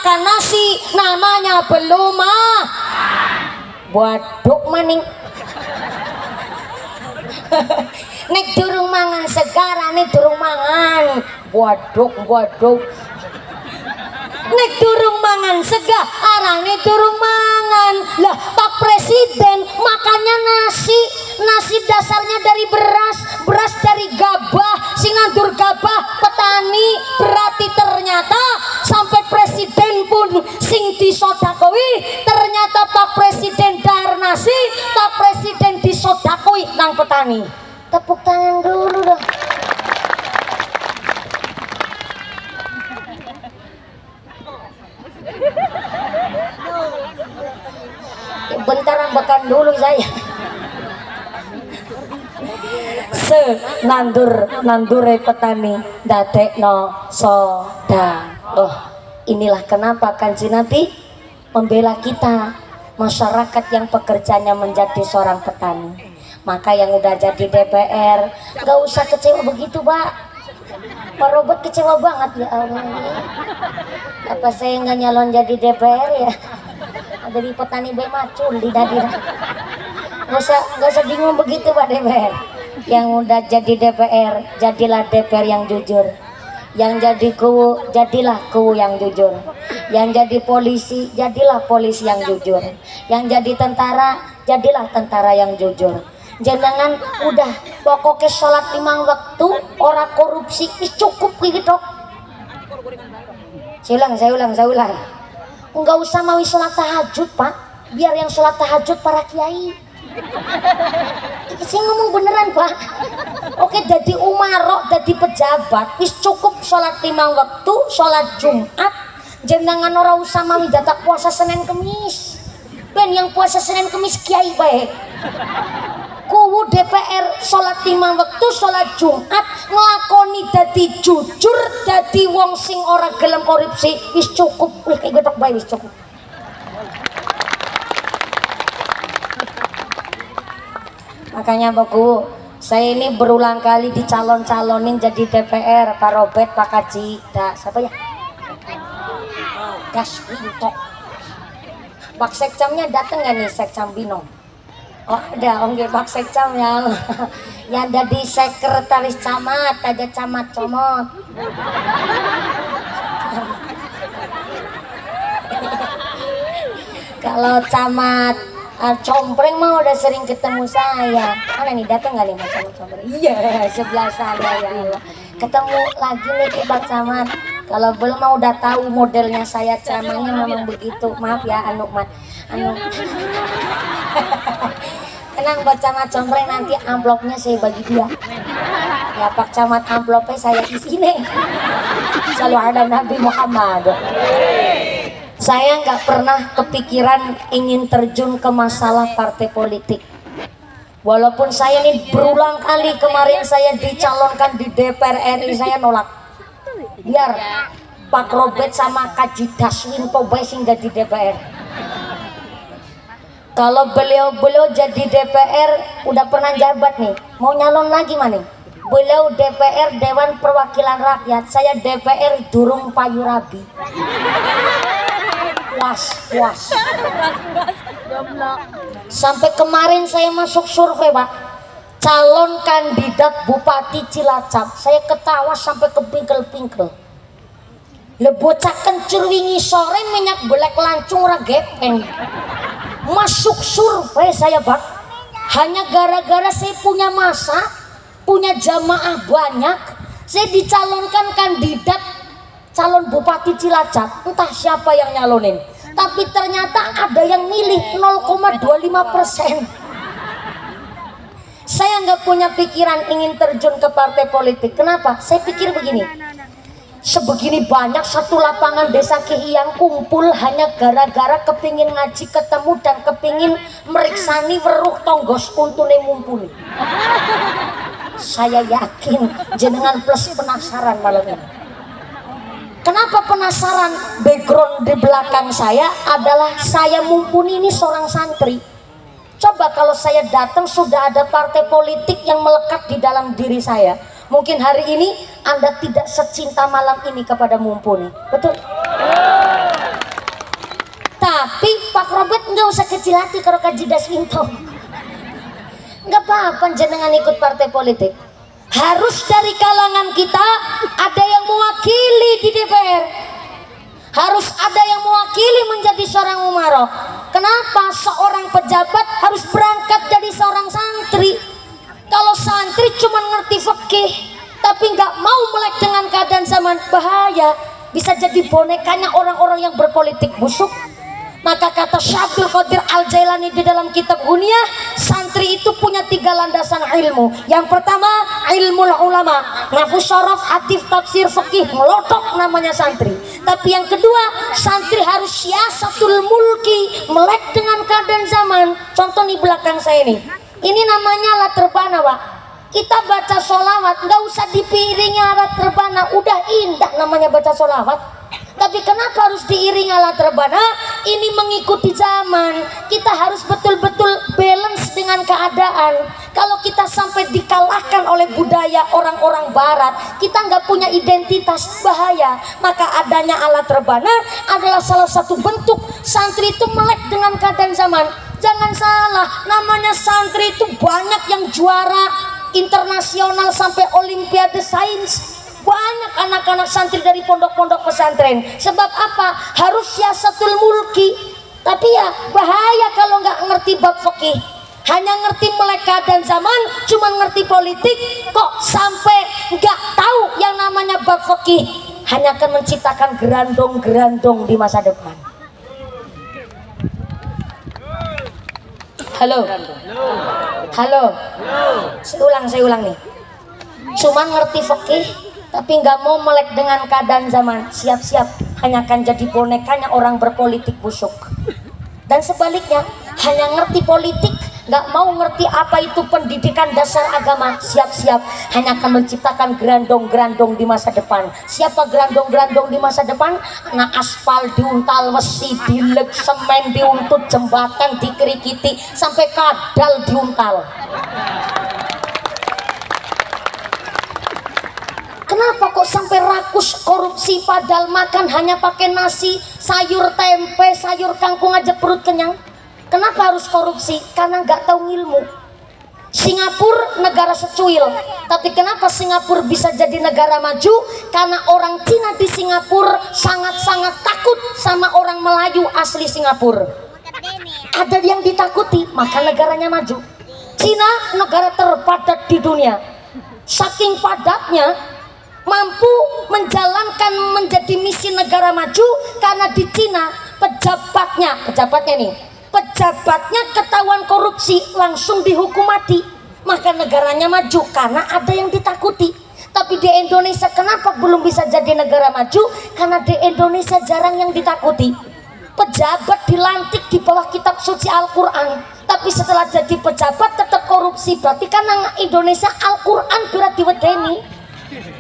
makan nasi namanya belum bodok maning. Nek durung mangan segarane durung mangan bodok. Nek durung mangan sega arane durung mangan. Lah Pak Presiden makannya nasi dasarnya dari beras dari gabah, sing nganggur gabah petani. Berarti ternyata sampai presiden pun sing disodakoi, ternyata Pak Presiden dar nasi, Pak Presiden disodakoi nang petani. Tepuk tangan dulu dong. Bentar ambekan dulu saya. Nandure petani dadekno soda. Oh, inilah kenapa Kanjeng Nabi membela kita masyarakat yang pekerjaannya menjadi seorang petani. Maka yang udah jadi DPR gak usah kecewa begitu, Pak. Pak Robert kecewa banget, ya Allah. Apa saya nggak nyalon jadi DPR ya? Ada di petani bayi macul di dadir. Gak usah bingung begitu, Pak DPR. Yang udah jadi DPR, jadilah DPR yang jujur. Yang jadi kuwu, jadilah kuwu yang jujur. Yang jadi polisi, jadilah polisi yang jujur. Yang jadi tentara, jadilah tentara yang jujur. Jangan udah pokoknya sholat 5 waktu, ora korupsi, cukup gitu. Saya ulang. Enggak usah mau sholat tahajud, Pak. Biar yang sholat tahajud para kiai. Saya ngomong beneran, Pak. Oke, jadi umarok, jadi pejabat, wis cukup sholat 5 waktu, sholat Jumat. Jangan ora usah mau jatah puasa Senin Kemis. Ben yang puasa Senin Kemis kiai baik. Kuwu DPR sholat 5 waktu, sholat Jumat, ngelakoni dadi jujur, dadi wong sing ora gelem korupsi, wis cukup. Wih, kayak gotok bae wis cukup. Makanya Baku, saya ini berulang kali dicalon-calonin jadi DPR, Pak Robert, Pak Kaji, siapa ya? Gas Wintok. Pak Sekcamnya datang nggak nih, Sekcam Binong? Oh ada, Pak Sekcam ya. Yang ada di sekretaris camat, ada camat comot. Kalau camat Compreng mah udah sering ketemu saya. Mana nih, datang nggak nih Mas Camat Compreng? Iya, sebelah sana ya Allah. Ketemu lagi nih Pak Camat. Kalau belum mau udah tahu modelnya saya, ceramahnya memang begitu. Maaf ya anu. Tenang Pak Camat Compreng, nanti amplopnya saya bagi dia. Ya Pak Camat, amplopnya saya isi nih. Selalu ada Nabi Muhammad. Saya nggak pernah kepikiran ingin terjun ke masalah partai politik. Walaupun saya ini berulang kali kemarin saya dicalonkan di DPR RI, saya nolak. Biar Pak Robert sama Kaji Daswin Tobai sehingga di DPR. Kalau beliau jadi DPR udah pernah jabat nih, mau nyalon lagi mana? Beliau DPR Dewan Perwakilan Rakyat, saya DPR Durung Payurabi. Puas. Sampai kemarin saya masuk survei, Pak. Calon kandidat Bupati Cilacap, saya ketawa sampai kepingkel-pingkel. Le bocah kencur wingi sore minyak belek lancung ra gepeng. Masuk survei saya, Pak. Hanya gara-gara saya punya masa, punya jamaah banyak, saya dicalonkan kandidat calon Bupati Cilacap. Entah siapa yang nyalonin, tapi ternyata ada yang milih 0,25%. Saya nggak punya pikiran ingin terjun ke partai politik. Kenapa? Saya pikir begini, sebegini banyak satu lapangan desa Kihiyang kumpul hanya gara-gara kepingin ngaji ketemu dan kepingin meriksani weruh tonggos untune mumpuni. Saya yakin jenengan plus penasaran malam ini. Kenapa penasaran? Background di belakang saya adalah saya mumpuni ini seorang santri. Coba kalau saya datang sudah ada partai politik yang melekat di dalam diri saya, mungkin hari ini Anda tidak secinta malam ini kepada mumpuni. Betul? Pak Robert nggak usah kecil hati kalau kaji Daswinto. Nggak apa-apa jenengan ikut partai politik. Harus dari kalangan kita ada yang mewakili di DPR. Harus ada yang mewakili menjadi seorang umaroh. Kenapa seorang pejabat harus berangkat dari seorang santri? Kalau santri cuma ngerti fikih tapi nggak mau melek dengan keadaan zaman, bahaya, bisa jadi bonekanya orang-orang yang berpolitik busuk. Maka kata Syabdul Qadir Al-Jailani di dalam kitab Gunyah, santri itu punya 3 landasan ilmu. Yang pertama ilmu ulama, nafsu syaraf, hadis, tafsir, fikih, melotok namanya santri. Tapi yang kedua, santri harus siasatul mulki, melek dengan keadaan zaman. Contoh di belakang saya ini namanya alat rebana, Pak. Kita baca sholawat nggak usah dipiringi alat rebana, udah indah namanya baca sholawat. Tapi kenapa harus diiringi alat rebana? Ini mengikuti zaman. Kita harus betul-betul balance dengan keadaan. Kalau kita sampai dikalahkan oleh budaya orang-orang barat, kita nggak punya identitas, bahaya. Maka adanya alat rebana adalah salah satu bentuk santri itu melek dengan keadaan zaman. Jangan salah, namanya santri itu banyak yang juara internasional sampai olimpiade sains. Banyak anak-anak santri dari pondok-pondok pesantren. Sebab apa? Harus siasatul mulki. Tapi ya bahaya kalau nggak ngerti bab fikih, hanya ngerti melek keadaan zaman, cuma ngerti politik, kok sampai nggak tahu yang namanya bab fikih, hanya akan menciptakan gerandong-gerandong di masa depan. Halo, halo, saya ulang nih. Cuma ngerti fikih tapi nggak mau melek dengan keadaan zaman, siap-siap hanya akan jadi bonekanya orang berpolitik busuk. Dan sebaliknya, hanya ngerti politik nggak mau ngerti apa itu pendidikan dasar agama, siap-siap hanya akan menciptakan gerandong-gerandong di masa depan. Siapa gerandong-gerandong di masa depan? Nah, aspal diuntal, besi dilek, semen diuntut, jembatan dikerikiti, sampai kadal diuntal. Kenapa kok sampai rakus korupsi, padahal makan hanya pakai nasi, sayur tempe, sayur kangkung aja perut kenyang? Kenapa harus korupsi? Karena nggak tahu ilmu. Singapura negara secuil, tapi kenapa Singapura bisa jadi negara maju? Karena orang Cina di Singapura sangat-sangat takut sama orang Melayu asli Singapura. Ada yang ditakuti, maka negaranya maju. Cina negara terpadat di dunia. Saking padatnya mampu menjalankan menjadi misi negara maju karena di Cina pejabatnya ketahuan korupsi langsung dihukum mati, maka negaranya maju karena ada yang ditakuti. Tapi di Indonesia kenapa belum bisa jadi negara maju? Karena di Indonesia jarang yang ditakuti. Pejabat dilantik di bawah kitab suci Al-Quran, tapi setelah jadi pejabat tetap korupsi. Berarti karena Indonesia Al-Quran berat diwedeni.